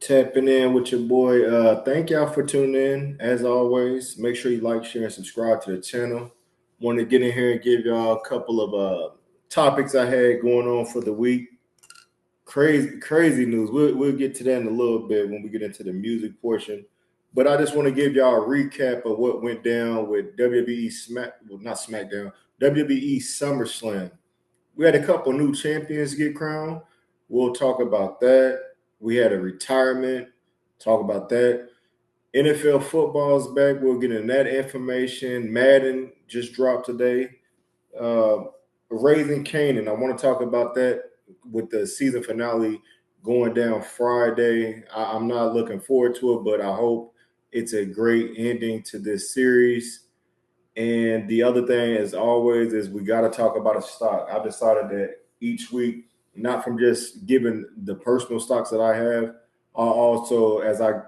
Tapping in with your boy. Thank y'all for tuning in. As always, make sure you like, share, and subscribe to the channel. Want to get in here and give y'all a couple of topics I had going on for the week. Crazy news. We'll get to that in a little bit when we get into the music portion. But I just want to give y'all a recap of what went down with not SmackDown, WWE SummerSlam. We had a couple new champions get crowned. We'll talk about that. We had a retirement. Talk about that. NFL football's back. We'll get into that information. Madden just dropped today. Uh, Raising Kanan. I want to talk about that with the season finale going down Friday. I'm not looking forward to it, but I hope it's a great ending to this series. And the other thing, as always, is we got to talk about a stock. I've decided that each week, not from just giving the personal stocks that I have, also as I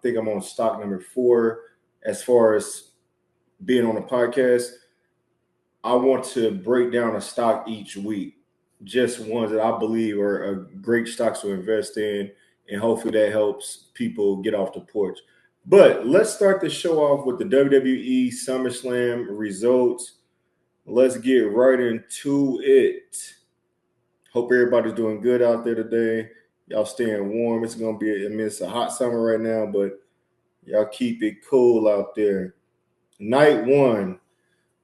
think I'm on stock number 4 as far as being on the podcast. I want to break down a stock each week, just ones that I believe are great stocks to invest in, and hopefully that helps people get off the porch. But let's start the show off with the WWE SummerSlam results. Let's get right into it. Hope everybody's doing good out there today. Y'all staying warm. It's going to be, it's a hot summer right now, but y'all keep it cool out there. Night 1,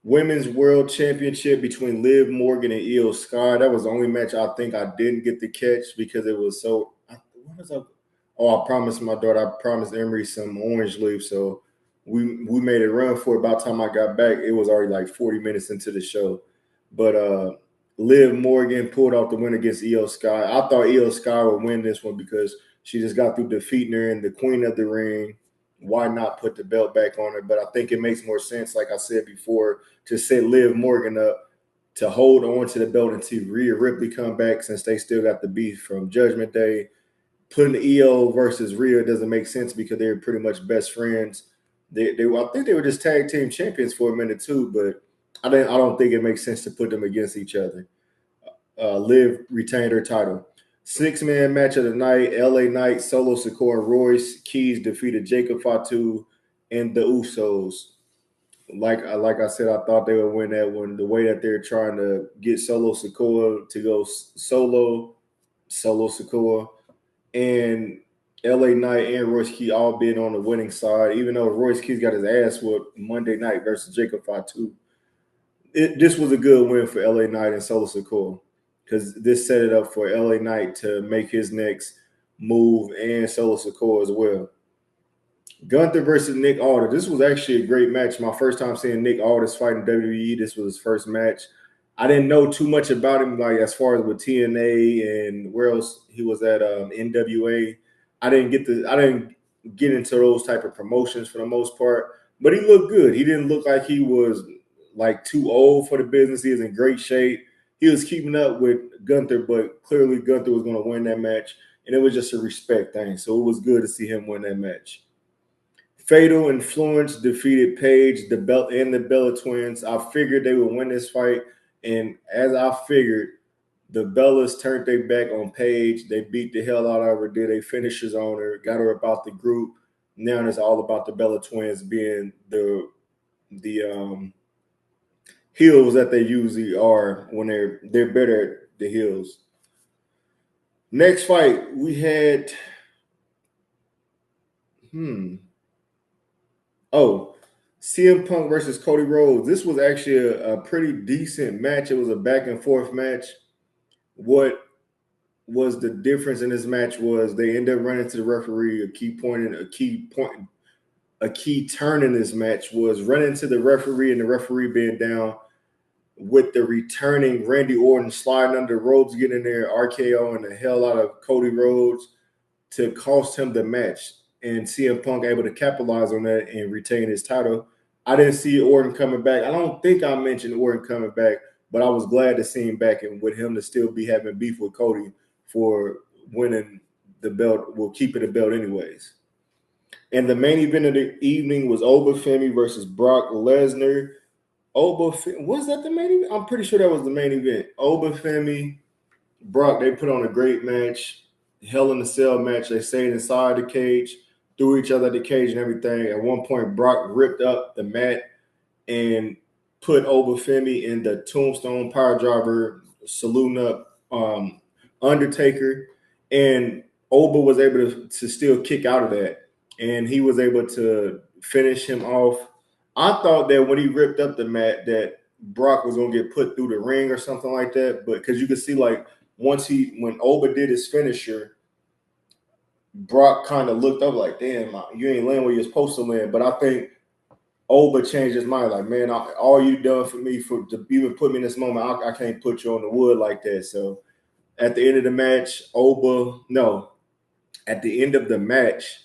Women's World Championship between Liv Morgan and Io Sky. That was the only match I think I didn't get to catch because it was so. What was up? Oh, I promised my daughter. I promised Emery some orange leaf, so we made a run for it. By the time I got back, it was already like 40 minutes into the show. But Liv Morgan pulled off the win against Io Sky. I thought Io Sky would win this one because she just got through defeating her in the Queen of the Ring. Why not put the belt back on her? But I think it makes more sense, like I said before, to set Liv Morgan up to hold on to the belt until Rhea Ripley come back, since they still got the beef from Judgment Day. Putting Io versus Rhea doesn't make sense because they're pretty much best friends. I think they were just tag team champions for a minute too, but I don't think it makes sense to put them against each other. Liv retained her title. 6-man match of the night. LA Knight, Solo Sikoa, Royce Keys defeated Jacob Fatu and the Usos. Like I said, I thought they would win that one. The way that they're trying to get Solo Sikoa to go Solo Sikoa, and LA Knight and Royce Keys all being on the winning side, even though Royce Keys got his ass whooped Monday night versus Jacob Fatu. This was a good win for LA Knight and Solo Sikoa, because this set it up for LA Knight to make his next move, and Solo Sikoa as well. Gunther versus Nick Aldis. This was actually a great match. My first time seeing Nick Aldis fighting WWE. This was his first match. I didn't know too much about him, like as far as with TNA and where else he was at, NWA. I didn't get into those type of promotions for the most part, but he looked good. He didn't look like he was like too old for the business. He was in great shape. He was keeping up with Gunther, but clearly Gunther was going to win that match, and it was just a respect thing. So it was good to see him win that match. Fatal Influence defeated Paige, the Bella Twins. I figured they would win this fight, and as I figured, the Bellas turned their back on Paige. They beat the hell out of her, did a finishes on her, got her about the group. Now it's all about the Bella Twins being the heels that they usually are when they're better at the heels. Next fight, we had CM Punk versus Cody Rhodes. This was actually a pretty decent match. It was a back and forth match. What was the difference in this match was they ended up running to the referee. A key turn in this match was running to the referee, and the referee being down, with the returning Randy Orton sliding under Rhodes, getting in there, RKO and the hell out of Cody Rhodes to cost him the match. And CM Punk able to capitalize on that and retain his title. I didn't see Orton coming back. I don't think I mentioned Orton coming back, but I was glad to see him back, and with him to still be having beef with Cody for winning the belt, keeping the belt anyways. And the main event of the evening was Obafemi versus Brock Lesnar. Was that the main event? I'm pretty sure that was the main event. Obafemi, Brock, they put on a great match. Hell in a Cell match. They stayed inside the cage, threw each other at the cage and everything. At one point, Brock ripped up the mat and put Obafemi in the Tombstone Power Driver, saluting up Undertaker. And Oba was able to still kick out of that. And he was able to finish him off. I thought that when he ripped up the mat that Brock was going to get put through the ring or something like that. But because you could see, like, when Oba did his finisher, Brock kind of looked up like, damn, you ain't landing where you're supposed to land. But I think Oba changed his mind. Like, man, all you done for me to even put me in this moment, I can't put you on the wood like that. So at the end of the match, at the end of the match,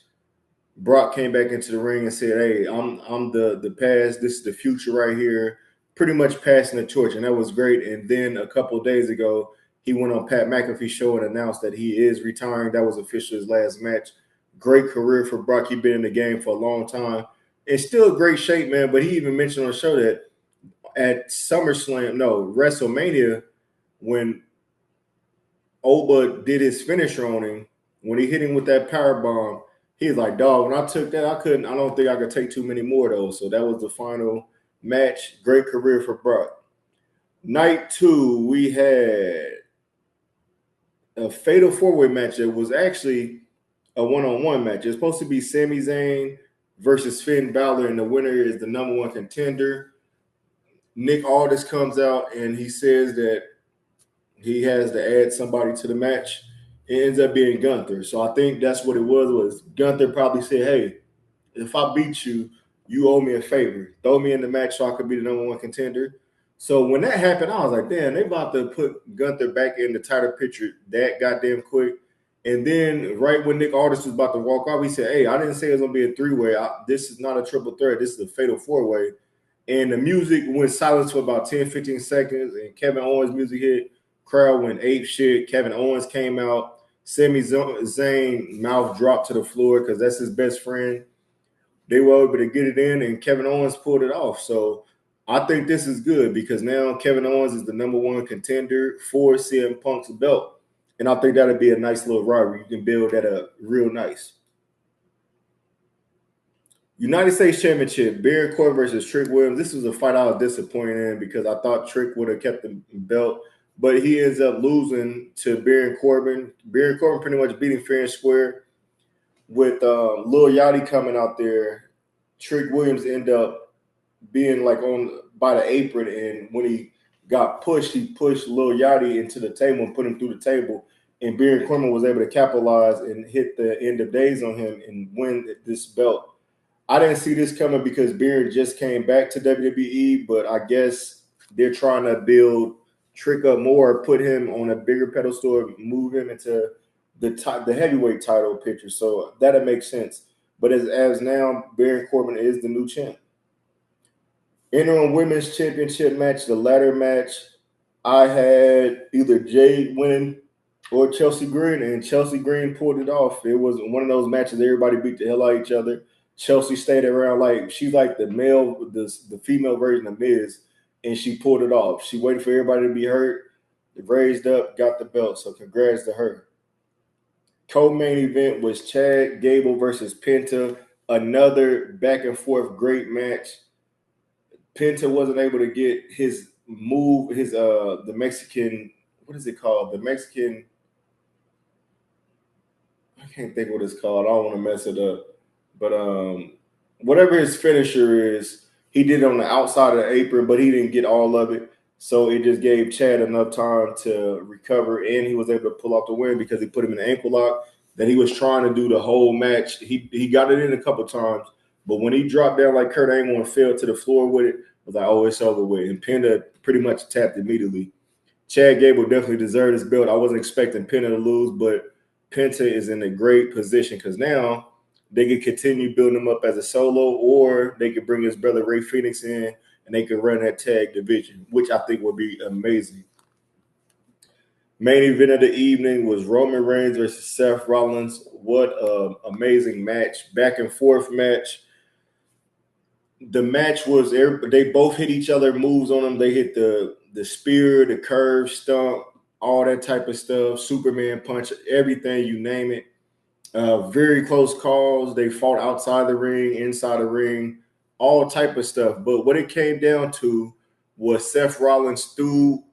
Brock came back into the ring and said, hey, I'm the past. This is the future right here. Pretty much passing the torch. And that was great. And then a couple of days ago, he went on Pat McAfee's show and announced that he is retiring. That was officially his last match. Great career for Brock. He's been in the game for a long time. It's still great shape, man. But he even mentioned on the show that at WrestleMania, when Oba did his finisher on him, when he hit him with that power bomb, he's like, dog, when I took that, I don't think I could take too many more of those. So that was the final match. Great career for Brock. Night 2, we had a fatal 4-way match that was actually a one-on-one match. It's supposed to be Sami Zayn versus Finn Balor, and the winner is the number 1 contender. Nick Aldis comes out and he says that he has to add somebody to the match. It ends up being Gunther. So I think that's what it was Gunther probably said, hey, if I beat you, you owe me a favor. Throw me in the match so I could be the number 1 contender. So when that happened, I was like, damn, they about to put Gunther back in the title picture that goddamn quick. And then right when Nick Aldis was about to walk off, he said, hey, I didn't say it was going to be a 3-way. This is not a triple threat. This is a fatal 4-way. And the music went silent for about 10, 15 seconds, and Kevin Owens' music hit. Crowd went ape shit. Kevin Owens came out. Sami Zayn mouth dropped to the floor because that's his best friend. They were able to get it in, and Kevin Owens pulled it off. So I think this is good because now Kevin Owens is the number 1 contender for CM Punk's belt. And I think that'll be a nice little rivalry. You can build that up real nice. United States Championship, Baron Corbin versus Trick Williams. This was a fight I was disappointed in because I thought Trick would have kept the belt, but he ends up losing to Baron Corbin. Baron Corbin pretty much beating fair and square with Lil Yachty coming out there. Trick Williams ended up being like on by the apron, and when he got pushed, he pushed Lil Yachty into the table and put him through the table. And Baron Corbin was able to capitalize and hit the end of days on him and win this belt. I didn't see this coming because Baron just came back to WWE, but I guess they're trying to build Trick up more, put him on a bigger pedestal, move him into the heavyweight title picture. So that'll make sense. But as now, Baron Corbin is the new champ. Interim Women's Championship match, the ladder match, I had either Jade winning or Chelsea Green, and Chelsea Green pulled it off. It was one of those matches everybody beat the hell out of each other. Chelsea stayed around like she's like the female version of Miz, and she pulled it off. She waited for everybody to be hurt, raised up, got the belt. So congrats to her. Co-main event was Chad Gable versus Penta. Another back and forth great match. Penta wasn't able to get his move, the Mexican, what is it called? The Mexican, I can't think what it's called. I don't want to mess it up. But whatever his finisher is, he did it on the outside of the apron, but he didn't get all of it. So it just gave Chad enough time to recover, and he was able to pull off the win because he put him in an ankle lock that he was trying to do the whole match. He got it in a couple times, but when he dropped down like Kurt Angle and fell to the floor with it, I was like, oh, it's over with. And Penta pretty much tapped immediately. Chad Gable definitely deserved his belt. I wasn't expecting Penta to lose, but Penta is in a great position because now they could continue building him up as a solo, or they could bring his brother Ray Phoenix in and they could run that tag division, which I think would be amazing. Main event of the evening was Roman Reigns versus Seth Rollins. What an amazing match. Back and forth match. The match was, they both hit each other, moves on them. They hit the spear, the curve, stomp. all that type of stuff, Superman punch, everything, you name it. Very close calls. They fought outside the ring, inside the ring, all type of stuff. But what it came down to was Seth Rollins threw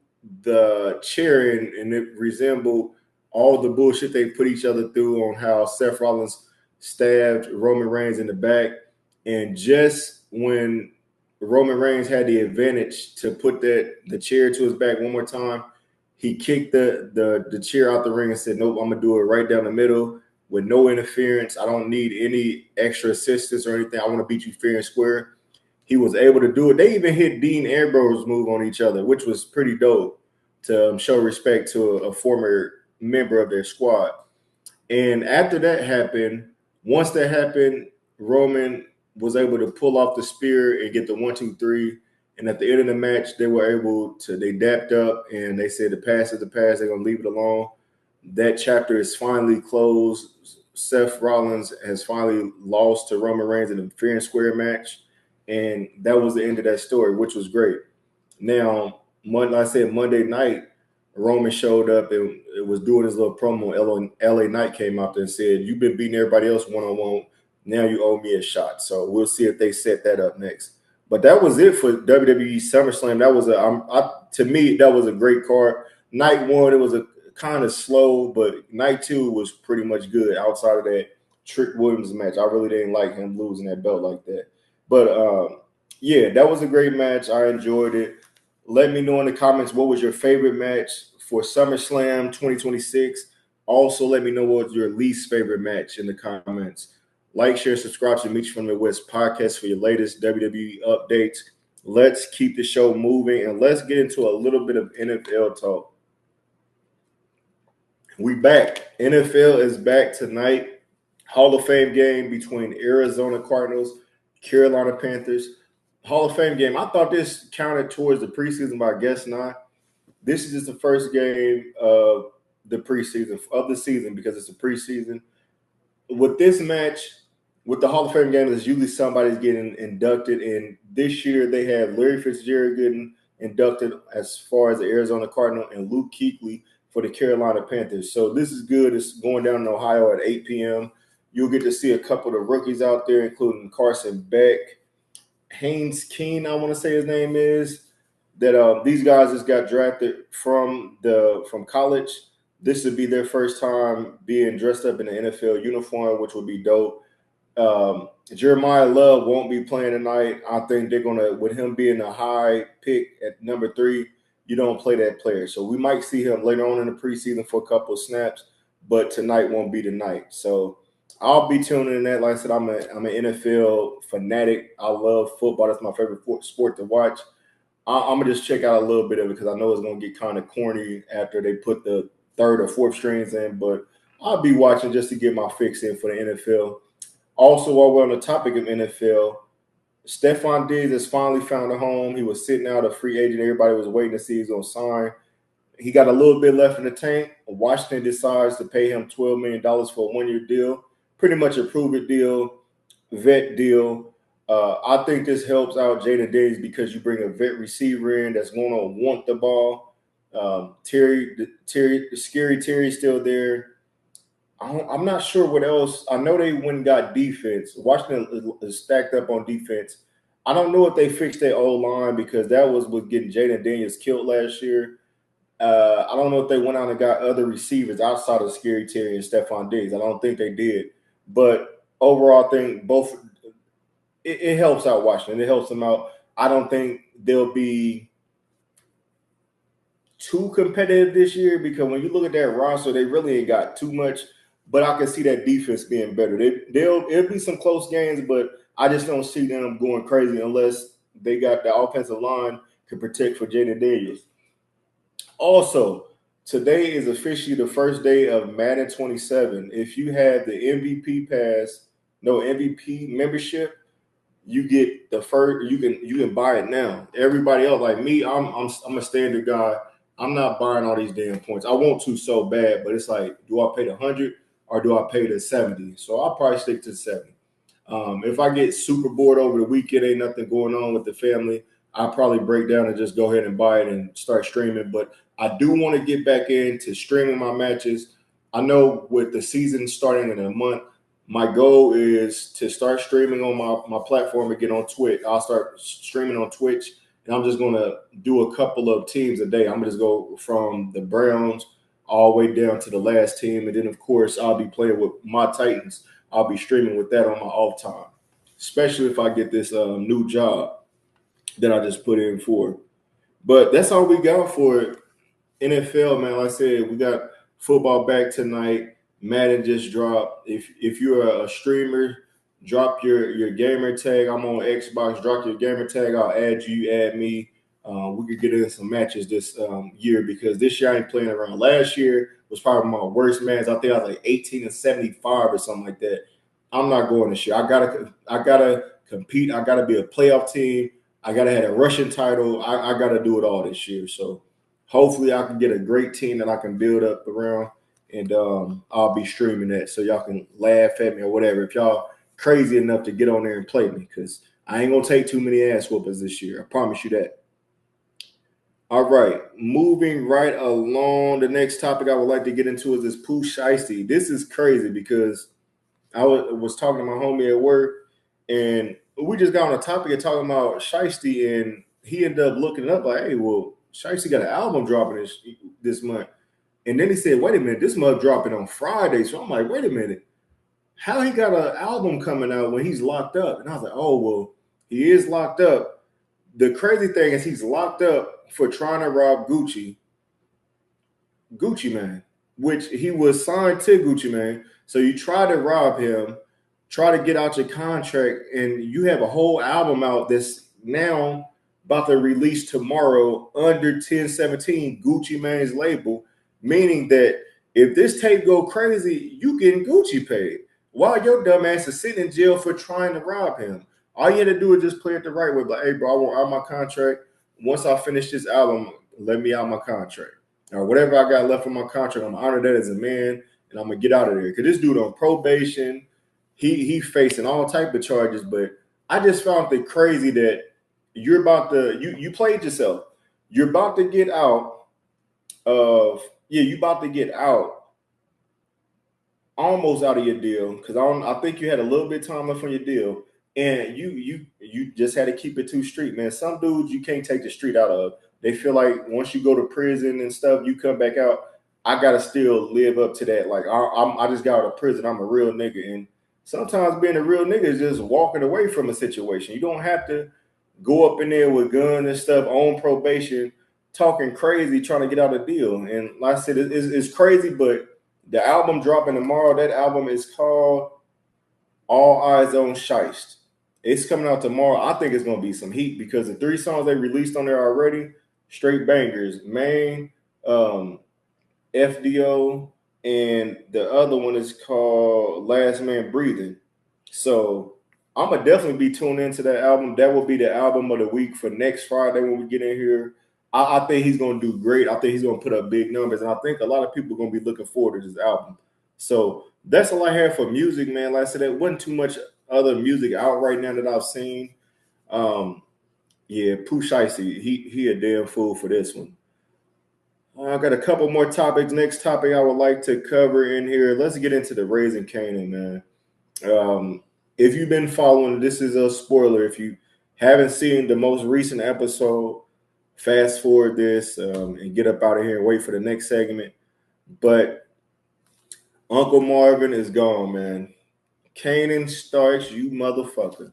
the chair in, and it resembled all the bullshit they put each other through on how Seth Rollins stabbed Roman Reigns in the back. And just when Roman Reigns had the advantage to put the chair to his back one more time, he kicked the chair out the ring and said, "Nope, I'm gonna do it right down the middle with no interference. I don't need any extra assistance or anything. I want to beat you fair and square." He was able to do it. They even hit Dean Ambrose move on each other, which was pretty dope to show respect to a former member of their squad. And after that happened, once that happened, Roman was able to pull off the spear and get the 1, 2, 3. And at the end of the match, they were able to, they dapped up and they said the past is the past. They're going to leave it alone. That chapter is finally closed. Seth Rollins has finally lost to Roman Reigns in a fair and square match. And that was the end of that story, which was great. Now, like I said, Monday night, Roman showed up and it was doing his little promo. LA Knight came out there and said, "You've been beating everybody else one-on-one. Now you owe me a shot." So we'll see if they set that up next. But that was it for WWE SummerSlam. That was to me, that was a great card. Night one, it was a kind of slow, but night two was pretty much good outside of that Trick Williams match. I really didn't like him losing that belt like that. But yeah, that was a great match. I enjoyed it. Let me know in the comments what was your favorite match for SummerSlam 2026. Also, let me know what was your least favorite match in the comments. Like, share, subscribe to Mechee from the West podcast for your latest WWE updates. Let's keep the show moving and let's get into a little bit of NFL talk. We back. NFL is back tonight. Hall of Fame game between Arizona Cardinals, Carolina Panthers. Hall of Fame game. I thought this counted towards the preseason, but I guess not. This is just the first game of the preseason, of the season, because it's a preseason. With this match, with the Hall of Fame game, there's usually somebody's getting inducted. And this year they have Larry Fitzgerald getting inducted as far as the Arizona Cardinal and Luke Kuechly for the Carolina Panthers. So this is good. It's going down in Ohio at 8 p.m. You'll get to see a couple of the rookies out there, including Carson Beck, Haynes King, I want to say his name is, that these guys just got drafted from college. This would be their first time being dressed up in an NFL uniform, which would be dope. Jeremiah Love won't be playing tonight. I think they're going to, with him being a high pick at number 3, you don't play that player. So we might see him later on in the preseason for a couple of snaps, but tonight won't be the night. So I'll be tuning in that. Like I said, I'm an NFL fanatic. I love football. That's my favorite sport to watch. I'm going to just check out a little bit of it because I know it's going to get kind of corny after they put the 3rd or 4th strings in, but I'll be watching just to get my fix in for the NFL. Also, while we're on the topic of NFL, Stephon Diggs has finally found a home. He was sitting out a free agent. Everybody was waiting to see he's going to sign. He got a little bit left in the tank. Washington decides to pay him $12 million for a 1-year deal. Pretty much a prove-it deal, vet deal. I think this helps out Jaden Diggs because you bring a vet receiver in that's going to want the ball. Scary Terry's still there. I'm not sure what else. I know they went and got defense. Washington is stacked up on defense. I don't know if they fixed their O-line because that was with getting Jaden Daniels killed last year. I don't know if they went out and got other receivers outside of Scary Terry and Stephon Diggs. I don't think they did. But overall, I think both it helps out Washington. It helps them out. I don't think they'll be too competitive this year because when you look at that roster, they really ain't got too much. But I can see that defense being better. It'll be some close games, but I just don't see them going crazy unless they got the offensive line to protect for Jaden Daniels. Also, today is officially the first day of Madden 27. If you have the MVP MVP membership, you get the first. You can buy it now. Everybody else, like me, I'm a standard guy. I'm not buying all these damn points. I want to so bad, but it's like, do I pay the 100 or do I pay the 70? So I'll probably stick to the 70. If I get super bored over the weekend, ain't nothing going on with the family, I'll probably break down and just go ahead and buy it and start streaming. But I do want to get back into streaming my matches. I know with the season starting in a month, my goal is to start streaming on my platform again on Twitch. I'll start streaming on Twitch, and I'm just going to do a couple of teams a day. I'm going to just go from the Browns all the way down to the last team. And then, of course, I'll be playing with my Titans. I'll be streaming with that on my off time, especially if I get this new job that I just put in for. But that's all we got for NFL, man. Like I said, we got football back tonight. Madden just dropped. If you're a streamer, drop your gamer tag. I'm on Xbox. Drop your gamer tag. I'll add you. Add me. We could get in some matches this year because this year I ain't playing around. Last year was probably my worst match. I think I was like 18-75 or something like that. I'm not going this year. I gotta compete. I gotta be a playoff team. I gotta have a rushing title. I gotta do it all this year. So hopefully I can get a great team that I can build up around, and I'll be streaming that so y'all can laugh at me or whatever. If y'all crazy enough to get on there and play me, because I ain't gonna take too many ass whoopers this year. I promise you that. All right, moving right along. The next topic I would like to get into is this Pooh Shiesty. This is crazy because I was talking to my homie at work, and we just got on a topic of talking about Shiesty, and he ended up looking it up like, hey, well, Shiesty got an album dropping this month. And then he said, wait a minute, this month dropping on Friday. So I'm like, wait a minute, how he got an album coming out when he's locked up? And I was like, oh, well, he is locked up. The crazy thing is he's locked up for trying to rob Gucci Mane, which he was signed to Gucci Mane. So you try to rob him, try to get out your contract, and you have a whole album out that's now about to release tomorrow under 1017 Gucci Mane's label, meaning that if this tape go crazy, you getting Gucci paid while your dumb ass is sitting in jail for trying to rob him. All you had to do is just play it the right way. Like, hey, bro, I want out my contract. Once I finish this album, let me out my contract. Or whatever I got left on my contract, I'm going to honor that as a man, and I'm going to get out of there. Because this dude on probation, he facing all type of charges. But I just found it crazy that you're about to, you played yourself. You're about to get out of, you about to get out, almost out of your deal. Because I think you had a little bit of time left on your deal. And you just had to keep it too street, man. Some dudes you can't take the street out of. They feel like once you go to prison and stuff, you come back out. I gotta still live up to that. Like I just got out of prison. I'm a real nigga, and sometimes being a real nigga is just walking away from a situation. You don't have to go up in there with guns and stuff on probation, talking crazy, trying to get out a deal. And like I said, it's crazy. But the album dropping tomorrow. That album is called All Eyes on Shiest. It's coming out tomorrow. I think it's going to be some heat because the 3 songs they released on there already, straight bangers. Main, FDO, and the other one is called Last Man Breathing. So I'm going to definitely be tuned into that album. That will be the album of the week for next Friday when we get in here. I think he's going to do great. I think he's going to put up big numbers, and I think a lot of people are going to be looking forward to this album. So that's all I have for music, man. Like I said, there wasn't too much other music out right now that I've seen. Pooh Shiesty, he a damn fool for this one. I got a couple more topics. Next topic I would like to cover in here. Let's get into the Raising Kanan, man. If you've been following, this is a spoiler. If you haven't seen the most recent episode, fast forward this and get up out of here and wait for the next segment. But Uncle Marvin is gone, man. Kanan Starks, you motherfucker,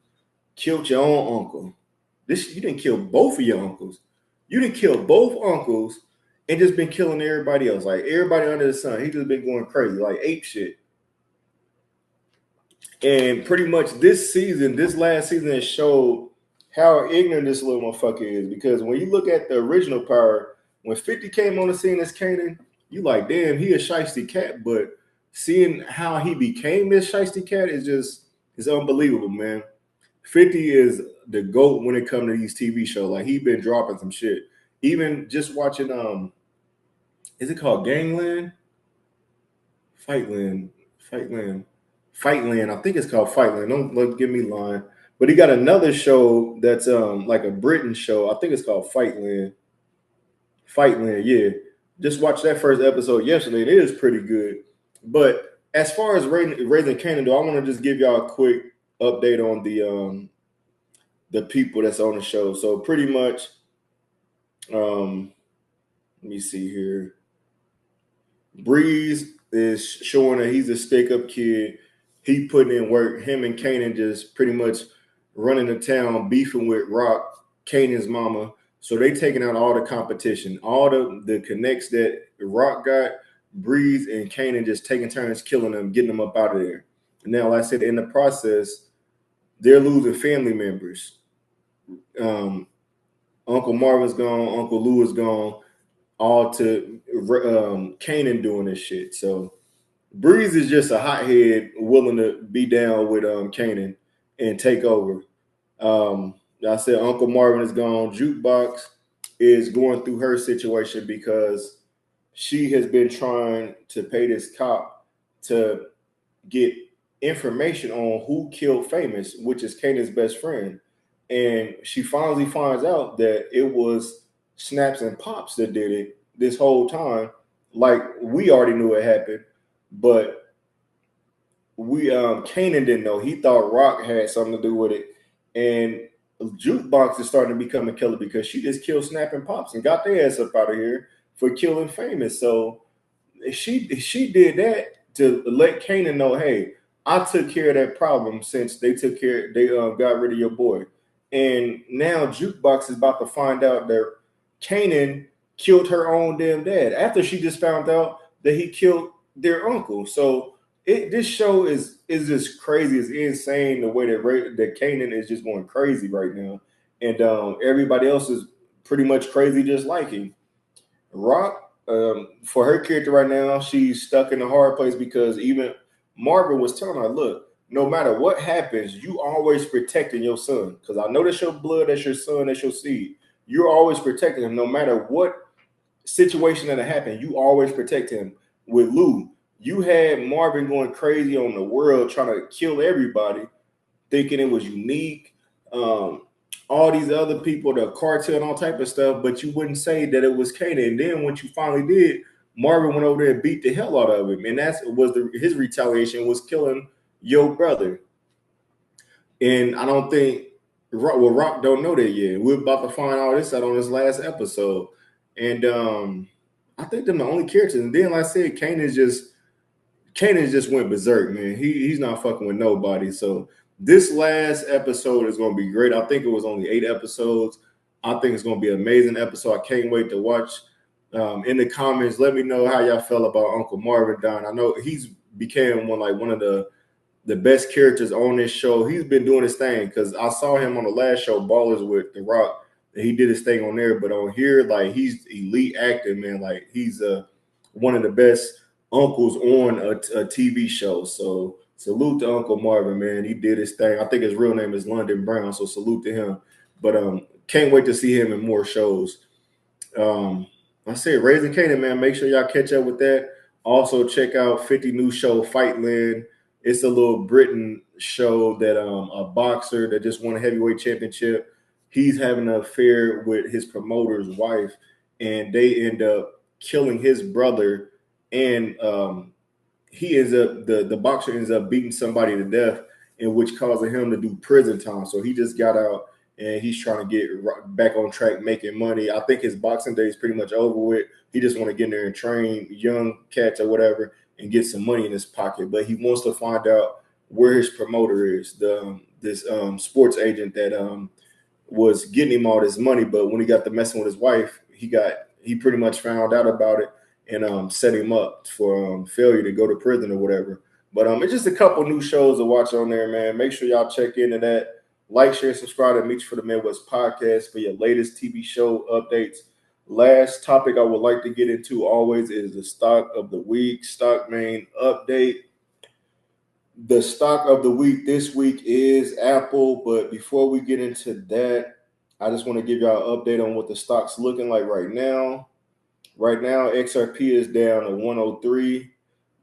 killed your own uncle. You didn't kill both of your uncles. You didn't kill both uncles and just been killing everybody else. Like everybody under the sun. He just been going crazy, like ape shit. And pretty much this last season has showed how ignorant this little motherfucker is. Because when you look at the original Power, when 50 came on the scene as Kanan, you like, damn, he a shiesty cat. But seeing how he became this shiesty cat is unbelievable, man. 50 is the GOAT when it comes to these TV shows. Like he been dropping some shit. Even just watching is it called Gangland? Fightland. I think it's called Fightland. Don't give me lying. But he got another show that's like a Britain show. I think it's called Fightland. Yeah. just watched that first episode yesterday. It is pretty good. But as far as raising Kanan, though, I want to just give y'all a quick update on the people that's on the show. So pretty much, let me see here. Breeze is showing that he's a stick-up kid. He putting in work. Him and Kanan just pretty much running the town, beefing with Rock, Kanan's mama. So they taking out all the competition, all the connects that Rock got. Breeze and Kanan just taking turns killing them, getting them up out of there. Now, like I said, in the process, they're losing family members. Uncle Marvin's gone, Uncle Lou is gone, all to Kanan doing this shit. So Breeze is just a hothead willing to be down with Kanan and take over. I said Uncle Marvin is gone. Jukebox is going through her situation because she has been trying to pay this cop to get information on who killed Famous, which is Kanan's best friend. And she finally finds out that it was Snaps and Pops that did it this whole time. Like, we already knew it happened, but Kanan didn't know. He thought Rock had something to do with it. And Jukebox is starting to become a killer because she just killed Snap and Pops and got their ass up out of here for killing Famous. So she did that to let Kanan know, hey, I took care of that problem since they got rid of your boy. And now Jukebox is about to find out that Kanan killed her own damn dad after she just found out that he killed their uncle. So this show is just crazy. It's insane the way that Kanan is just going crazy right now, and everybody else is pretty much crazy just like him. Rock, for her character right now, she's stuck in a hard place because even Marvin was telling her, look, no matter what happens, you always protecting your son. Because I know that's your blood, that's your son, that's your seed. You're always protecting him. No matter what situation that happened, you always protect him. With Lou, you had Marvin going crazy on the world, trying to kill everybody, thinking it was unique. All these other people, the cartel and all type of stuff, but you wouldn't say that it was Kanan. And then once you finally did, Marvin went over there and beat the hell out of him. And his retaliation was killing your brother. And I don't think Rock don't know that yet. We're about to find all this out on this last episode. And I think they're the only characters. And then, like I said, Kanan just went berserk, man. He's not fucking with nobody. So this last episode is going to be great. I think it was only 8 episodes. I think it's going to be an amazing episode. I can't wait to watch. In the comments, let me know how y'all felt about Uncle Marvin dying. I know he's became one of the best characters on this show. He's been doing his thing because I saw him on the last show, Ballers with The Rock. He did his thing on there, but on here, like, he's elite acting, man. Like, he's one of the best uncles on a TV show. So salute to Uncle Marvin, man. He did his thing. I think his real name is London Brown, so salute to him. But can't wait to see him in more shows. I said Raising Kanan, man. Make sure y'all catch up with that. Also, check out 50 New Show Fightland. It's a little Britain show that a boxer that just won a heavyweight championship. He's having an affair with his promoter's wife, and they end up killing his brother. And he ends up the boxer ends up beating somebody to death, in which causing him to do prison time. So he just got out and he's trying to get back on track, making money. I think his boxing day is pretty much over with. He just want to get in there and train young cats or whatever and get some money in his pocket. But he wants to find out where his promoter is, this sports agent that was getting him all this money. But when he got to messing with his wife, he pretty much found out about it and set him up for failure to go to prison or whatever. But it's just a couple new shows to watch on there, man. Make sure y'all check into that. Like, share, subscribe to Mechee for the Midwest podcast for your latest TV show updates. Last topic I would like to get into always is the stock of the week, stock main update. The stock of the week this week is Apple. But before we get into that, I just want to give y'all an update on what the stock's looking like right now. Right now, XRP is down to 103.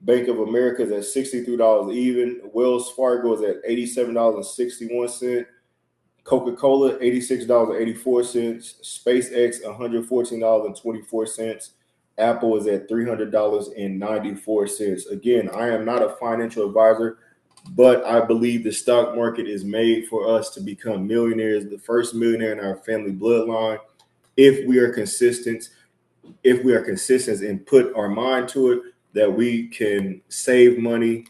Bank of America is at $63 even. Wells Fargo is at $87.61. Coca-Cola, $86.84. SpaceX, $114.24. Apple is at $300.94. Again, I am not a financial advisor, but I believe the stock market is made for us to become millionaires, the first millionaire in our family bloodline, if we are consistent. If we are consistent and put our mind to it, that we can save money,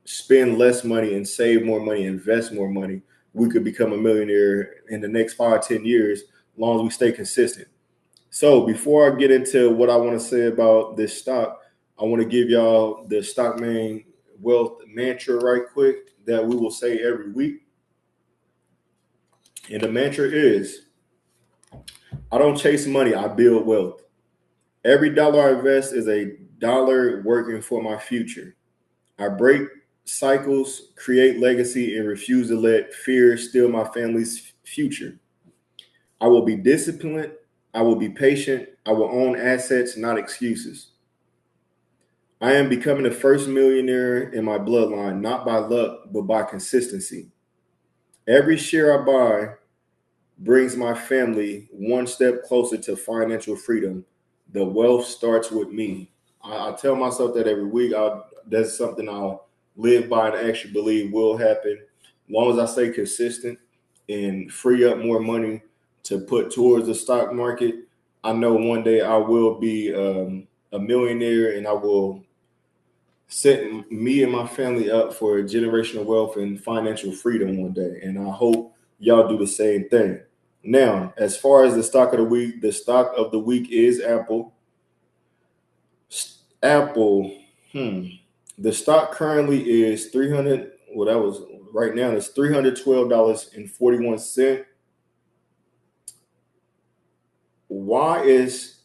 spend less money, and save more money, invest more money, we could become a millionaire in the next 5-10 years, as long as we stay consistent. So before I get into what I want to say about this stock, I want to give y'all the Stockman Wealth mantra right quick that we will say every week. And the mantra is, I don't chase money, I build wealth. Every dollar I invest is a dollar working for my future. I break cycles, create legacy, and refuse to let fear steal my family's future. I will be disciplined. I will be patient. I will own assets, not excuses. I am becoming the first millionaire in my bloodline, not by luck, but by consistency. Every share I buy brings my family one step closer to financial freedom. The wealth starts with me. I tell myself that every week. That's something I'll live by and actually believe will happen. As long as I stay consistent and free up more money to put towards the stock market, I know one day I will be a millionaire, and I will set me and my family up for generational wealth and financial freedom one day. And I hope y'all do the same thing. Now, as far as the stock of the week is Apple. Apple, the stock currently is 300. Well, that was right now. It's $312.41. Why is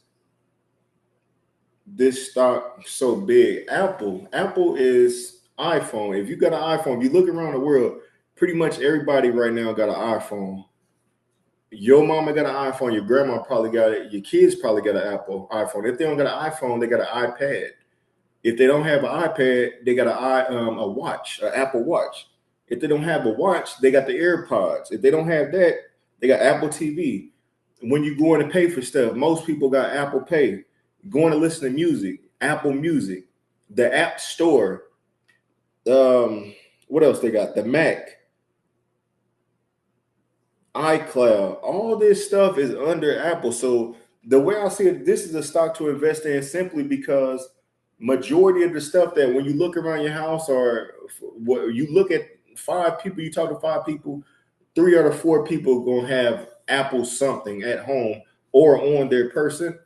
this stock so big? Apple is iPhone. If you got an iPhone, if you look around the world, pretty much everybody right now got an iPhone. Your mama got an iPhone. Your grandma probably got it. Your kids probably got an iPhone. If they don't got an iPhone, they got an iPad. If they don't have an iPad, they got a watch, an Apple Watch. If they don't have a watch, they got the AirPods. If they don't have that, they got Apple TV. When you go in to pay for stuff, most people got Apple Pay. Going to listen to music, Apple Music, the App Store. What else they got? The Mac, iCloud. All this stuff is under Apple. So the way I see it, this is a stock to invest in simply because majority of the stuff that when you look around your house, or what you look at 5 people, you talk to 5 people, 3 out of 4 people gonna have Apple something at home or on their person.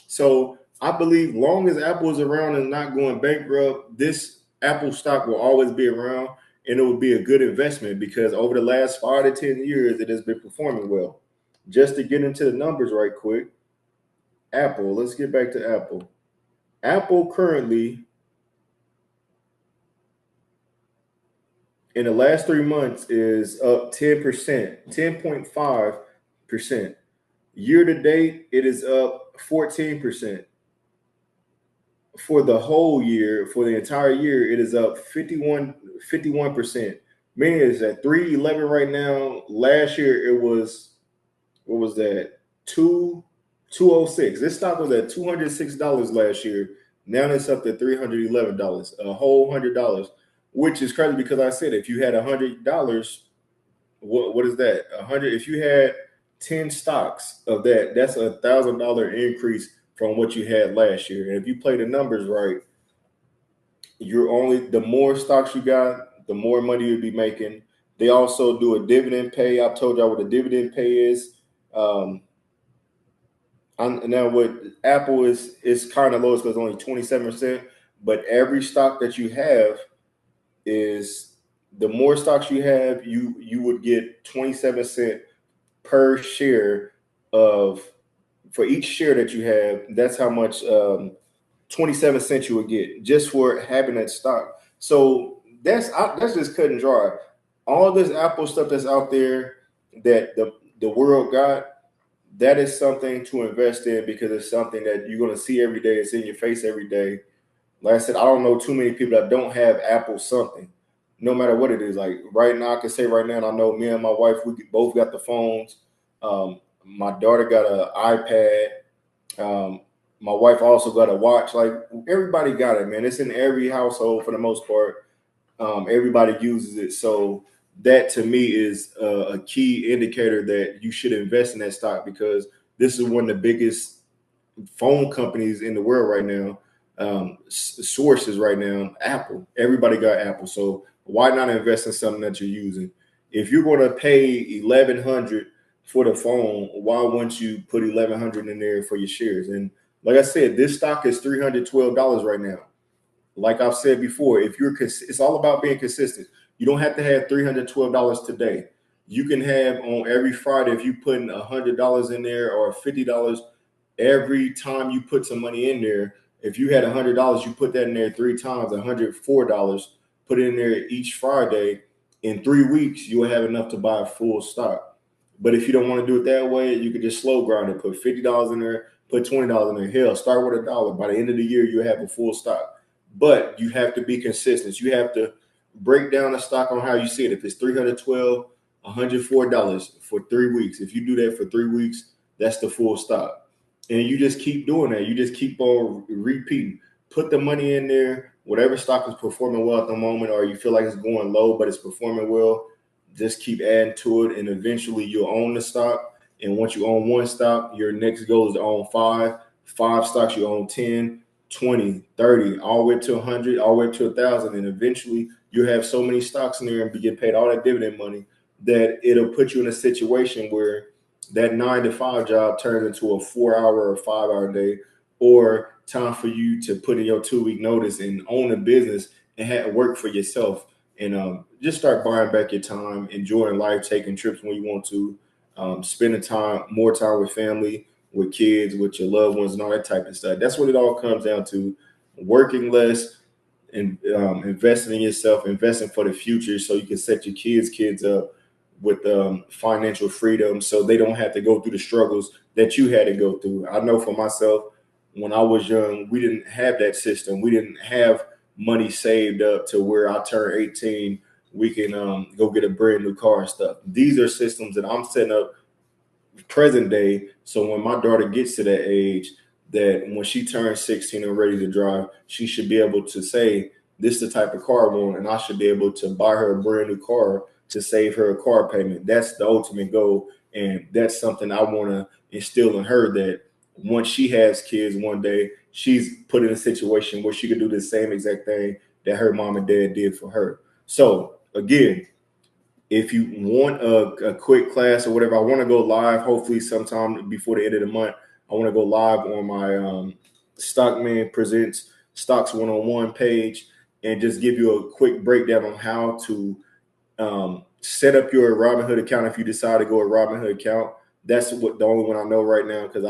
So I believe long as Apple is around and not going bankrupt, this Apple stock will always be around, and it will be a good investment because over the last 5 to 10 years, it has been performing well. Just to get into the numbers right quick, Apple, let's get back to Apple. Apple currently, in the last 3 months, is up 10%, 10.5%. Year to date, it is up 14%. For the whole year, for the entire year, it is up 51%. Meaning it's at 311 right now. Last year, it was, what was that? 206. This stock was at $206 last year. Now it's up to $311, a whole $100, which is crazy because I said if you had $100, what is that? 100. If you had 10 stocks of that, that's $1,000 increase from what you had last year. And if you play the numbers right, the more stocks you got, the more money you'll be making. They also do a dividend pay. I've told y'all what a dividend pay is. Now with Apple is kind of low because it's only 27%, but every stock that you have is, the more stocks you have, you would get 27 cents per share for each share that you have. That's how much 27 cents you would get just for having that stock. So that's just cut and dry. All this Apple stuff that's out there that the world got, that is something to invest in because it's something that you're going to see every day. It's in your face every day. Like I said, I don't know too many people that don't have Apple something, no matter what it is. Like right now, I can say right now, and I know me and my wife, we both got the phones. My daughter got an iPad. My wife also got a watch. Like everybody got it, man. It's in every household for the most part. Everybody uses it. So that to me is a key indicator that you should invest in that stock, because this is one of the biggest phone companies in the world right now. Sources right now, Apple. Everybody got Apple. So why not invest in something that you're using? If you're going to pay 1,100 for the phone, why wouldn't you put 1,100 in there for your shares? And like I said, this stock is $312 right now. Like I've said before, if you're, it's all about being consistent. You don't have to have $312 today. You can have on every Friday, if you put in $100 in there or $50 every time you put some money in there. If you had $100, you put that in there 3 times, $104, put it in there each Friday. In 3 weeks, you will have enough to buy a full stock. But if you don't want to do it that way, you could just slow grind it. Put $50 in there, put $20 in there. Hell, start with $1. By the end of the year, you have a full stock. But you have to be consistent. You have to break down the stock on how you see it. If it's 312, $104 for 3 weeks. If you do that for 3 weeks, that's the full stock. And you just keep doing that. You just keep on repeating. Put the money in there. Whatever stock is performing well at the moment, or you feel like it's going low, but it's performing well, just keep adding to it. And eventually you'll own the stock. And once you own one stock, your next goal is to own five stocks. You own 10, 20, 30, all the way to 100, all the way to 1,000. And eventually you have so many stocks in there and get paid all that dividend money that it'll put you in a situation where that 9 to 5 job turns into a 4 hour or 5 hour day, or time for you to put in your 2 week notice and own a business and have work for yourself. And just start buying back your time, enjoying life, taking trips when you want to, spending more time with family, with kids, with your loved ones, and all that type of stuff. That's what it all comes down to: working less and investing in yourself, investing for the future, so you can set your kids up with financial freedom, so they don't have to go through the struggles that you had to go through. I know for myself, when I was young, we didn't have that system. We didn't have money saved up to where I turn 18, we can go get a brand new car and stuff. These are systems that I'm setting up present day. So when my daughter gets to that age, that when she turns 16 and ready to drive, she should be able to say, this is the type of car I want, and I should be able to buy her a brand new car to save her a car payment. That's the ultimate goal. And that's something I want to instill in her, that once she has kids one day, she's put in a situation where she could do the same exact thing that her mom and dad did for her. So again, if you want a quick class or whatever, I want to go live hopefully sometime before the end of the month. I want to go live on my Stockman Presents Stocks 101 page and just give you a quick breakdown on how to set up your Robinhood account if you decide to go a Robinhood account. That's what the only one I know right now, because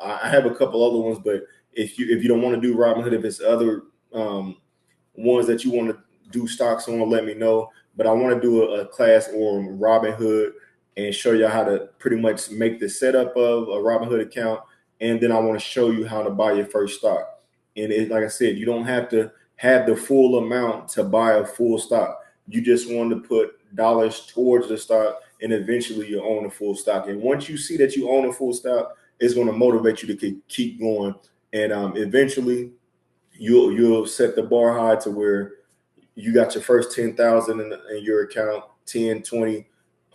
I have a couple other ones, but if you don't want to do Robinhood, if it's other ones that you want to do stocks on, let me know. But I want to do a class on Robinhood and show you how to pretty much make the setup of a Robinhood account. And then I want to show you how to buy your first stock. And like I said, you don't have to have the full amount to buy a full stock. You just want to put dollars towards the stock, and eventually you own a full stock. And once you see that you own a full stock, it's going to motivate you to keep going. And eventually you'll set the bar high to where you got your first 10,000 in your account, 10, 20,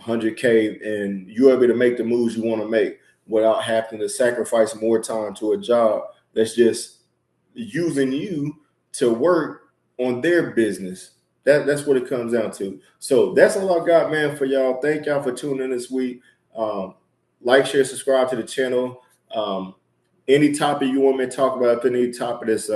100K, and you're able to make the moves you want to make without having to sacrifice more time to a job that's just using you to work on their business. That's what it comes down to. So that's all I got, man, for y'all. Thank y'all for tuning in this week. Like, share, subscribe to the channel. Any topic you want me to talk about, if any topic that's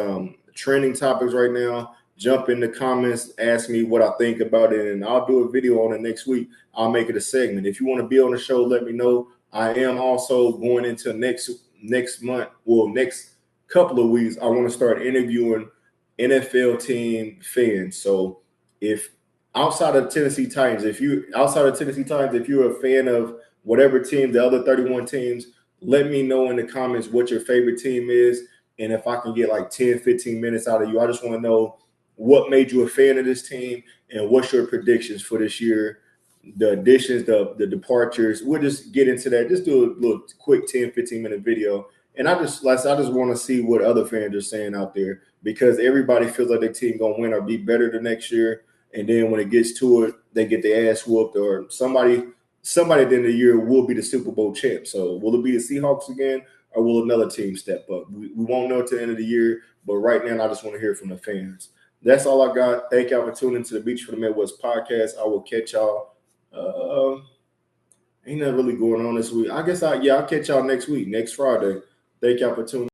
trending topics right now, jump in the comments, ask me what I think about it, and I'll do a video on it next week. I'll make it a segment. If you want to be on the show, let me know. I am also going into next month, well, next couple of weeks, I want to start interviewing NFL team fans. So if outside of Tennessee Titans, if you're a fan of whatever team, the other 31 teams, let me know in the comments what your favorite team is. And if I can get like 10, 15 minutes out of you, I just want to know what made you a fan of this team and what's your predictions for this year, the additions, the departures. We'll just get into that. Just do a little quick 10, 15-minute video, And I just want to see what other fans are saying out there, because everybody feels like their team gonna win or be better the next year, and then when it gets to it, they get their ass whooped, or somebody at the end of the year will be the Super Bowl champ. So will it be the Seahawks again, or will another team step up? We won't know till the end of the year, but right now I just want to hear from the fans. That's all I got. Thank y'all for tuning to the Beach for the Midwest podcast. I will catch y'all. Ain't nothing really going on this week. I guess I'll catch y'all next week, next Friday. Thank y'all for tuning.